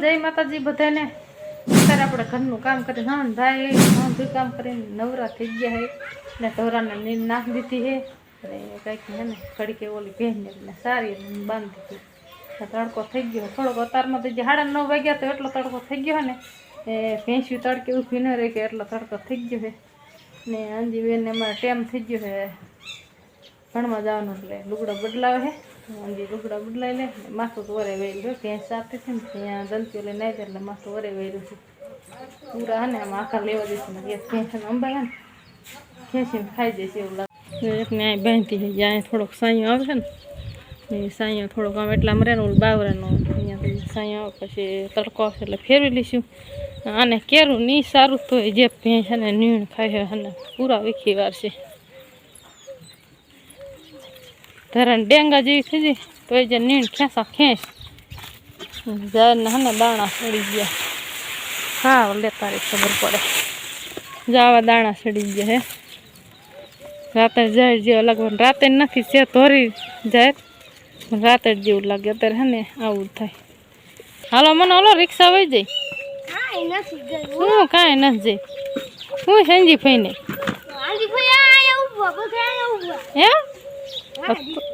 જય માતાજી બધાને। અત્યારે આપણે ઘરનું કામ કરી નાન ભાઈ બધું કામ કરીને નવરા થઈ ગયા હે ને ઢોરાને નીંદ નાખી દીધી હે અને કંઈક હે ને ઘડીકે ઓલી ભેંસને સારી બાંધી દીધી। તડકો થઈ ગયો થોડોક અતારમાં તો જે 9:30 વાગ્યા તો એટલો તડકો થઈ ગયો ને એ ભેંસી તડકે ઊભી ન રહી કે એટલો તડકો થઈ ગયો હે ને અંજીબેનને અમારે ટાઈમ થઈ ગયો હે ભણવા જવાનું એટલે લુગડા બદલાવે હે અંજી લુગડા બદલાઈ લે માથું તો વરે વેર્યું ભેંસ આપતી હતી ને ત્યાં દંતીઓ લઈને આવી એટલે માથું વરે વેર્યું છે પૂરા ને આમ આખા લેવા દઈશું ને ભેંસને અંબાયા ને ખેંચીને ખાઈ જઈશ એવું લાગે એકને અહીં બાંધતી છે જ્યાં થોડોક સાંયો આવે છે ને એ સાંયો થોડોક આમ એટલામાં રહે ને ઓલું બાવરાનો અહીંયાથી સાંયો આવે પછી તડકો આવશે એટલે ફેરવી લઈશું આને કેરું નહીં સારું તો જે ભેંસ છે ને નીણ ખાય છે અને પૂરા વીખી વાર છે ધરણ ડેંગા જેવી થઈ જાય તો એ જે નીણ ખેંચા ખેંચ જાને હને દાણા સડી ગયા હા લેતા રહી ખબર પડે જાવા દાણા સડી ગયા હે રાતે જાય જે અલગ રાતે નથી છે ધોરી જાય રાતે જ જેવું લાગે અત્યારે હે ને આવું થાય હાલો મને ઓલો રિક્ષા વહી જાય હું કાંઈ નથી જઈ હું સંજી ફઈને હે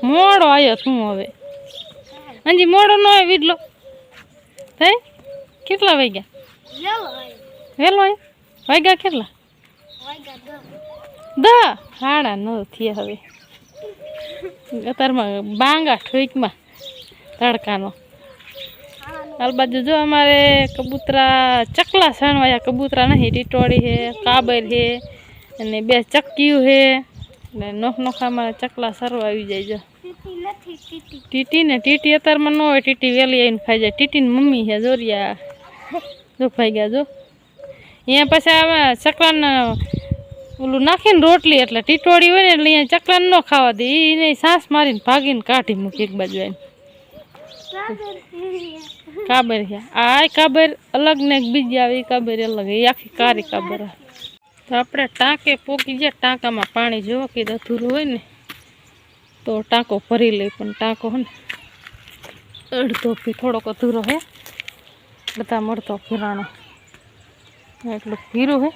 મોડો આવ્યો શું હવે અંજી મોડો ન આવ્યો વીડલો થઈ કેટલા વાગ્યા વેલો આવ્યો વાગ્યા કેટલા 10 9:30 થયા હવે અત્યારમાં બાંગા ઠોકમાં તડકાનો હાલ બાજુ જો અમારે કબૂતરા ચકલા સણવાયા કબૂતરા નહીં ટીટોળી છે કાબર છે અને 2 ચક્કીયું છે ને નોખા અમારે ચકલા સરવા આવી જાય જો ટીટી અત્યારમાં ન હોય ટીટી વેલી આવીને ખાઈ જાય ટીટીની મમ્મી છે જોરિયા જો ખાઈ ગયા જો અહીંયા પછી આમાં ચકલાને ઓલું નાખીને રોટલી એટલે ટીટોળી હોય ને એટલે અહીંયા ચકલાને ન ખાવા દે એને સાસ મારીને ભાગીને કાઢી મૂકી એક બાજુ આવીને કાબર છે આ કાબર અલગ ને એક બીજી આવે એ કાબર અલગ એ આખી કારી કાબર તો આપણે ટાંકે પોકી જાય ટાંકામાં પાણી જોવો કે અધૂરું હોય ને તો ટાંકો ભરી લઈ પણ ટાંકો હે ને અડધો થોડોક અધૂરો હે બધા મળતો ફીરાણો એટલું ફીરું હે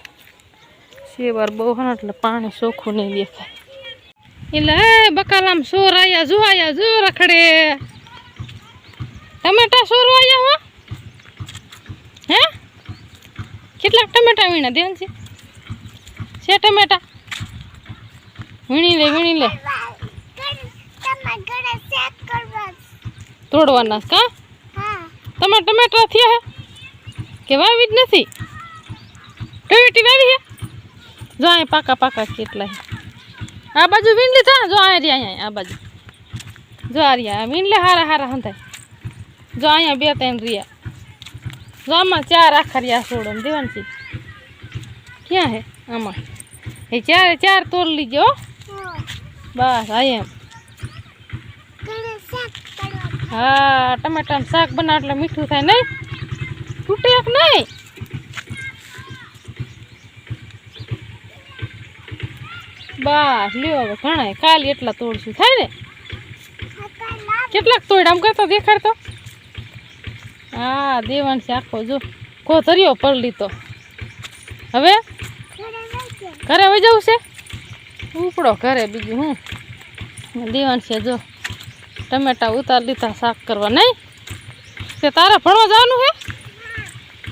સેવાર બહુ હે એટલે પાણી ચોખ્ખું નહીં દેખાય એટલે હે બકાલામ સોર આયા જો રખડે ટમેટા સોર આયા હો હે કેટલાક ટમેટા વીણા ધ્યાન છે ટમેટા વીણી લે તોડવાના કા તમારે ટમેટા થયા હે કે વાવી જ નથી ટમેટી વાવી હે જો અહીંયા પાકા કેટલા આ બાજુ વીણ લીધા જો આ રહ્યા આ બાજુ જો આ રહ્યા વીણ લે હારા હંધાય જો અહીંયા 2-3 રહ્યા જો આમાં 4 આખા રહ્યા છોડો દેવાનું છે ક્યાં હે આમાં એ 4 તોડ લીજો બસ એમ હા ટમેટાનું શાક બનાવ એટલે મીઠું થાય નહીં તૂટે એક નહીં બસ લ્યો હવે ઘણા કાલે એટલા તોડશું થાય ને કેટલાક તોડ આમ કરતો દેખાડતો હા દેવાન છે આખો જો કોથરીઓ પડલી તો હવે ઘરે વહી જવું છે ઉપડો ઘરે બીજું હું દેવાન છે જો ટમેટા ઉતાર લીધા શાક કરવા નહીં તે તારા ભણવા જવાનું હે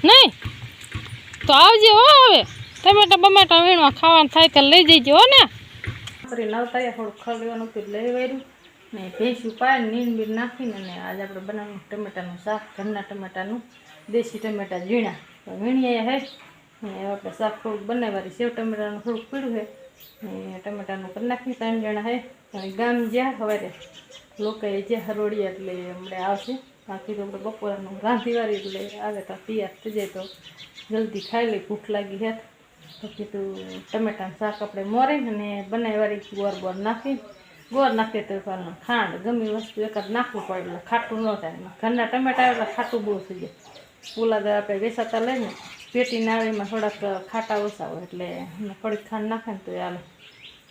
નહીં તો આવજે હો હવે ટમેટા બમેટા વીણવા ખાવાનું થાય તો લઈ જઈજો હો ને નવતાર્યા થોડુંક ખરડવાનું હતું લઈ વાર્યું ને ભેંસું પાડીને નીણ બીણ નાખીને ને આજે આપણે બનાવવાનું ટમેટાનું શાક ઘરના ટમેટાનું દેશી ટમેટા ઝીણા વીણીએ હે ને આપણે શાક થોડુંક બનાવવાની સેવ ટમેટાનું થોડુંક પીળું છે ને ટમેટાનું કરી નાખી 3 જણા હે ગામ જ્યાં સવારે લોકોએ જે હરોળીયા એટલે હમણાં આવશે બાકી તો આપણે બપોરનું રાંધીવાળી એટલે આવે તો તૈયાર થઈ જાય તો જલ્દી ખાઈ લઈ ભૂખ લાગી હે તો કીધું ટમેટાનું શાક આપણે મોરી અને બનાવવાળી ગોળ નાખીએ તો ખાંડ ગમે વસ્તુ એકાદ નાખવું પડે એટલે ખાટું ન થાય ઘરના ટમેટા એટલે ખાટું બહુ થઈ જાય પુલા તો આપણે વેચાતા લઈને પેટીને આવે એમાં થોડાક ખાટા ઓછા હોય એટલે થોડીક ખાંડ નાખે ને તો હાલે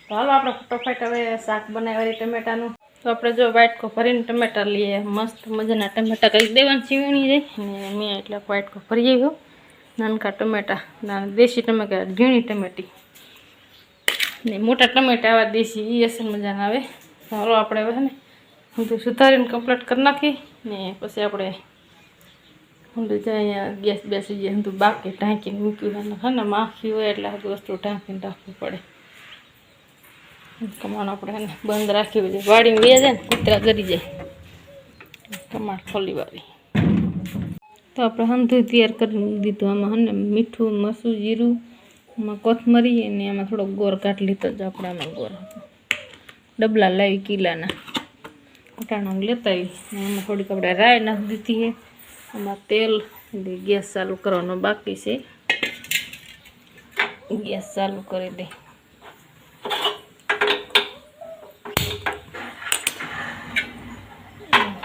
તો હાલો આપણે ફટોફટ હવે શાક બનાવવાળી ટમેટાનું તો આપણે જો વાટકો ભરીને ટમેટા લઈએ, મસ્ત મજાના ટમેટા કંઈક દેવાની સીવણી જાય ને મેં એટલે વાટકો ભરી આવ્યો. નાનકા ટમેટા, નાના દેશી ટમેટા, ઝીણી ટમેટી ને મોટા ટમેટા આવા દેશી એ અસલ મજાના આવે. ચાલો આપણે હવે ને હું સુધારીને કમ્પ્લીટ કરી નાખી ને પછી આપણે હું જાય અહીંયા ગેસ બેસી જાય હું બાકી ઢાંકીને મૂક્યું હે ને માખી હોય એટલે આ વસ્તુ ઢાંકીને રાખવું પડે. કમાણ આપણે એને બંધ રાખી હોય વાડીમાં બે જાય ને કૂતરા ગરી જાય. કમાણ ખોલી વાળી તો આપણે હંધું તૈયાર કરી દીધું. આમાં હને મીઠું, મરચું, જીરું, આમાં કોથમરી અને આમાં થોડોક ગોળ કાઢી લીધો જ આપણે. આમાં ગોળ ડબલા લાવી કિલ્લાના કટાણા લેતા આવી ને એમાં થોડીક આપણે રાય નાખી દીધી છે. આમાં તેલ ગેસ ચાલુ કરવાનો બાકી છે. ગેસ ચાલુ કરી દે.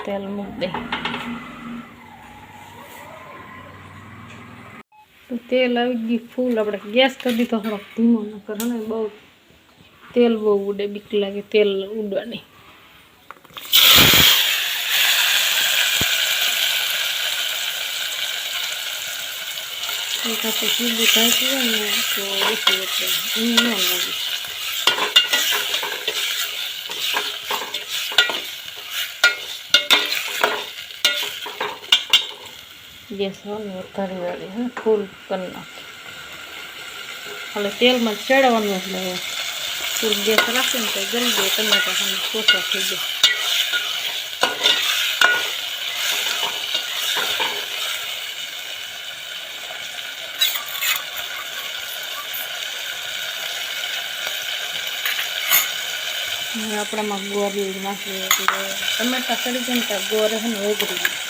તેલ મૂકી દે. તો તેલ આવી ગયું ફૂલ. આપણે ગેસ કરી દીધો થોડોક ધીમો ન કરો ને બહુ તેલ બહુ ઉડે, બીક લાગે તેલ ઉડવાની. એક આપણે સીધું ઢાંકી હોય ને તો ઓછું એટલે ન લાગે. ગેસ વધારે વાળી ફૂલ કરી નાખી. એટલે તેલમાં ચડાવવાનું એટલે ફૂલ ગેસ રાખીને તો જલ્દી ટમેટા કોસા થઈ જાય. આપણામાં ગોળ નાખીએ એટલે ટમેટા ચડી જાય ને ત્યાં ગોળ છે ને ઓગળી જાય.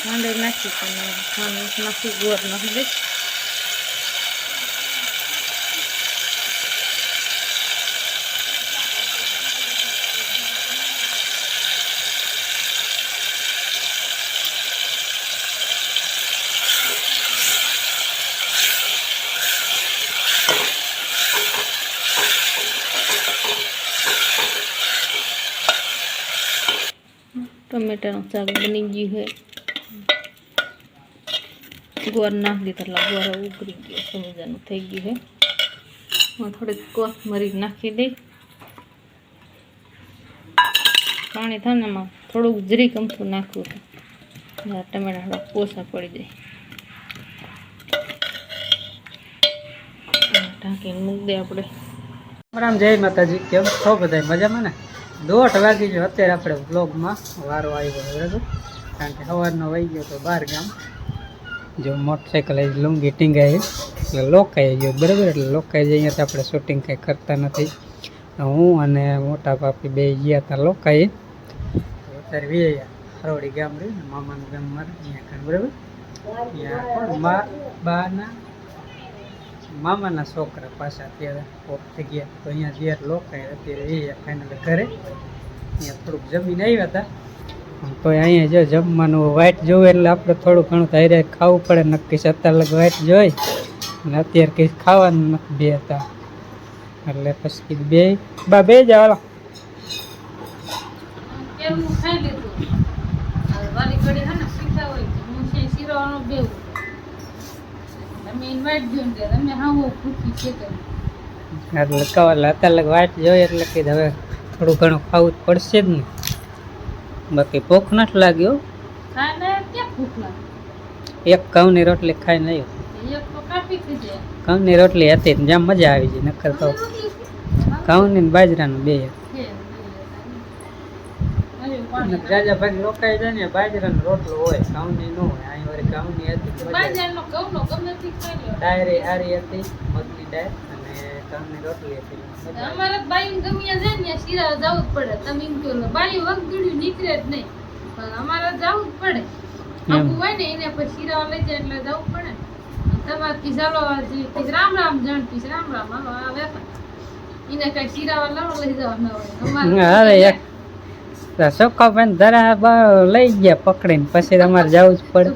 ખાંડ નાખી પણ ખાંડ નાખી ગોળ નાખી દઈશ. ટમેટાનું શાક બની ગયું છે. ગોળ નાખી દીધા એટલે ગોળ ઉગરી ગયો સમજાનું થઈ ગયું છે. હું થોડીક કોથમરી નાખી દઈ. પાણી થાય ને એમાં થોડુંક જરીક અમથું નાખવું હતું. ટમેટા થોડા પોસા પડી જાય. ઢાંકીને મૂકી દે આપણે. રામ જય માતાજી. કેમ છો બધા મજામાં ને? 1:30 વાગી ગયો અત્યારે આપણે વ્લોગમાં વારો આવ્યો બરાબર. કારણ કે સવારનો વહી ગયો તો 12 ગામ. જો મોટરસાઇકલ લુંગી ટીંગાઈ એટલે લોકાઈ ગયો બરાબર. એટલે લોકાઈ જાય અહીંયા તો આપણે શૂટિંગ કંઈ કરતા નથી. હું અને મોટા પાપી બે ગયા હતા લોકાઈ. અત્યારે વી હરોડી ગામ રહ્યું ને મામાનું ગામ મારે અહીંયા ખાન બરાબર. ત્યાં બાના મામાના છોકરા પાછા અત્યારે પોપ થઈ ગયા તો અહીંયા ઘેર લોકાય અત્યારે એ ફાઇનલ ઘરે અહીંયા થોડુંક જમીન આવ્યા હતા. તો અહીંયા જો જમવાનું વાઇટ જોવે એટલે આપણે થોડું ઘણું તો હારે ખાવું પડે. નક્કી 7 લગ વાઇટ જોઈ અને અત્યારે કંઈ ખાવાનું નથી બે હતા એટલે પછી કીધું બે જાવ હાલો. એટલે કવર અત્યારે વાઇટ જોઈએ એટલે કીધું હવે થોડું ઘણું ખાવું જ પડશે જ ને. બાકી ભૂખ નથી લાગ્યો. એક ઘઉંની રોટલી ખાઈને આવ્યો. ઘઉંની રોટલી હતી ને જ્યાં મજા આવી જાય. નકર તો ઘઉંની ને બાજરાનું બે. રાજા ભાઈ લોકાઈ જાય ને બાજરાનો રોટલો હોય, ઘઉંની ન હોય. અહીં વાળી ઘઉંની હતી, ડાયરી હારી હતી, મગની ડાયર અને ઘઉંની રોટલી હતી. અમારા બાઈ ગમ્યા જાય ને શીરા જવું જ પડે. તમે એમ કહો બાઈ વગડ્યું નીકળે જ નહીં પણ અમારે જવું જ પડે. આખું હોય ને એને પછી શીરા લઈ જાય એટલે જવું પડે. તમારે કી ચાલો રામ રામ જાણતી રામ રામ આવે એને કઈ શીરા લાવો લઈ જવા ના હોય. સોખા બેન ધરા લઈ ગયા પકડીને પછી તમારે જવું જ પડે.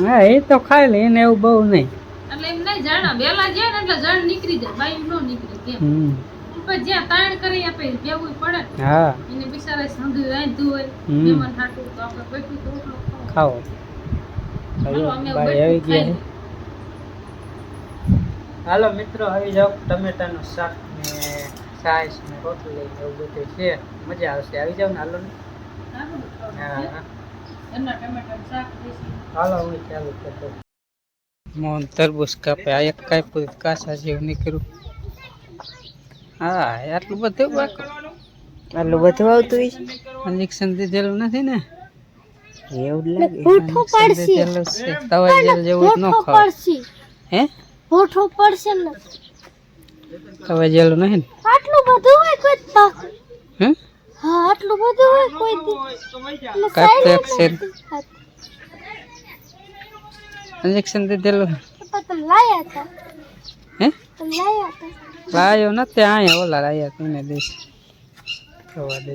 હા એ તો ખાઈ લે એને એવું બહુ નહીં. એટલે એમ ના નહીં જાણા વેલા જાય ને એટલે જણ નીકળી જાય બાયું નો નીકળે કેમ પણ જ્યાં તાણ કરી આપે બેવું પડે ને. હા એને બિચારા સંધું રાંધ્યું હોય મહેમાન હાટું તો આપણે બેઠું તો રોટલો ખાવો. ખાવો હાલો, અમે ભાઈ આવી બેઠું ગયા હાલો મિત્રો આવી જાઓ ટમેટાનું શાક ને છાશ ને રોટલી એવું બધું છે મજા આવશે આવી જાવ ને હાલો ને હા એમના ટમેટાનું શાક દેશી. હાલો હું ચાલુ કરતો મોહન તરબૂચ કાપે આ એક કાપ્યું કાસા જેવું નીકળ્યું હા આટલું બધું બાકી આટલું બધું આવતું હોય ઇન્જેક્શન દીધેલું નથી ને એવું લાગે પૂઠું પડશે તવા જેલ જેવું ન ખાવ હે પૂઠું પડશે ને તવા જેલું નહીં ને આટલું બધું હોય કોઈ પાક હે હા આટલું બધું હોય કોઈ કાપતો એક છે ઇન્જેક્શન દીધેલું તમે લાયા હતા હે તમે લાયા હતા લાયો નથી અહીંયા ઓલા લાયા તને દઈશ થવા દે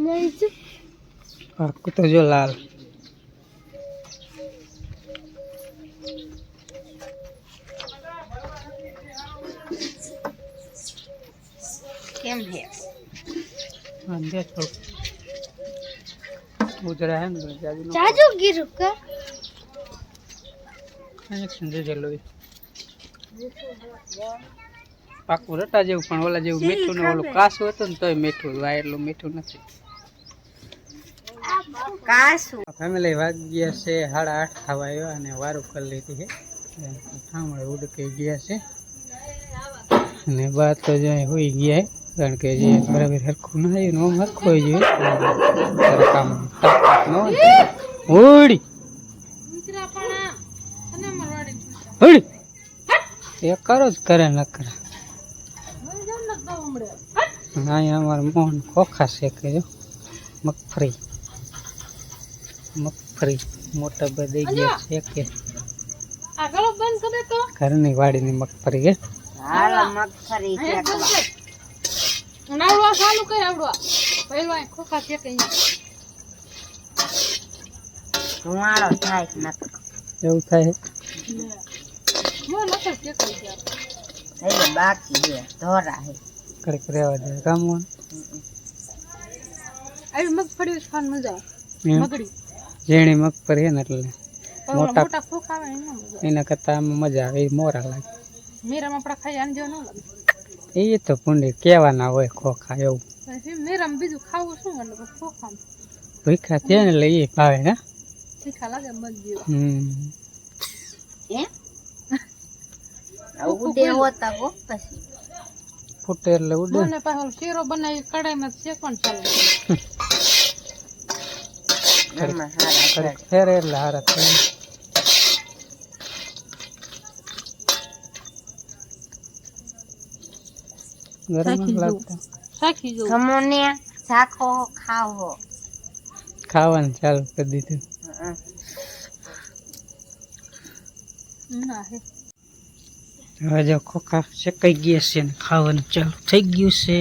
નહીં જ પાકું તો જો લાલ કેમ હે અંદે થોડું ઉજરા હે ને જાજુ જાજુ ગીરું કે ઇન્જેક્શન દીધેલું પાકું રટા જેવું પણ ઓલા જેવું મીઠું ને ઓલું કાસું હતું ને તોય મીઠું આ એટલું મીઠું નથી કાસુ ફેમિલી વાગ્યા છે 8:30 થવા આવ્યા અને વારું કરી લીધી છે ઠામડે ઉડકી ગયા છે અને બા તો જો હોઈ ગયા કારણ કે જે બરાબર હરખું ના આવ્યું ને હરખું હોય જોઈએ કામ ન હોડી હોડી એ કરો જ કરે ન કરે અહીંયા અમારે મોહન ખોખા શેકે જો મગફળી મોટા બધા ગયા શેકે આ ગળો બંધ કરે તો ઘરની વાડીની મગફળી કે હાલો મગફળી કે નાવડવા ચાલુ કર આવડવા પહેલા ખોખા છે કે ધુમાડો થાય ન એવું થાય મો નકર કે કરી દે એટલે બાકી છે ધોરા હે કરે રહેવા દે કામમાં આવી મગફળી ખાન મજા આવે મગડી ઝીણી મગફળી ને એટલે મોટા ખોખા આવે એમાં મજા એના કરતા આમાં મજા આવે એ મોરા લાગે મેરામાં આપણા ખાઈ આને જેવો ન લાગે એ તો પુંડી કેવાના હોય ખોખા એવું પછી મેરામાં બીજું ખાવું શું એટલે ખોખા ભૂખા છે ને એટલે એ ભાવે ને તીખા લાગે મજ જેવો હે ઉડે હોતા કો પછી ફૂટે એટલે ઉડે મને પાછો શેરો બનાવી કડાઈમાં શેકવાનું ચાલુ ઘરમાં હારા ફેરે એટલે હારા થાય ગરમ લાગતા સાખી જો ખમોને શાખો ખાવો ખાવાનું ચાલુ કરી દીધું ના હે હવે જો ખોખા શેકાઈ ગયા છે ને ખાવાનું ચાલુ થઈ ગયું છે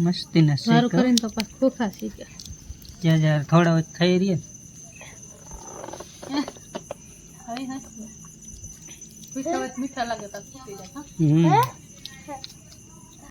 મસ્તી ના સારું કરીને તો પાછું ખોખા શીખ્યા જ્યાં જ્યાં થોડા વખત ખાઈ રહીએ મીઠા લાગે તો ફૂટી જાય ને